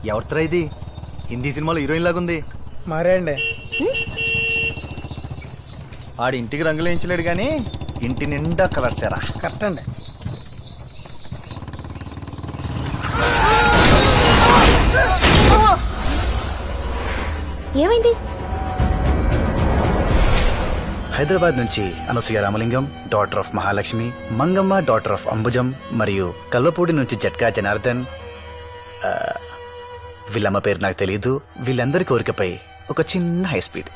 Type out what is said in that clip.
ఎవరితరా ఇది? హిందీ సినిమాలో హీరోయిన్ లాగుంది. మరే అండి. ఆడి ఇంటికి రంగులు వేయించలేడు గాని ఇంటి నిండా కలర్సారా. కరెక్ట్ అండి. ఏమైంది? హైదరాబాద్ నుంచి Anasuya Ramalingam, daughter of Mahalakshmi, Mangamma daughter of Ambujam, మరియు కల్వపూడి నుంచి జట్కా జనార్దన్. వీళ్ళమ్మ పేరు నాకు తెలీదు. వీళ్ళందరి కోరికపై ఒక చిన్న హై స్పీడ్.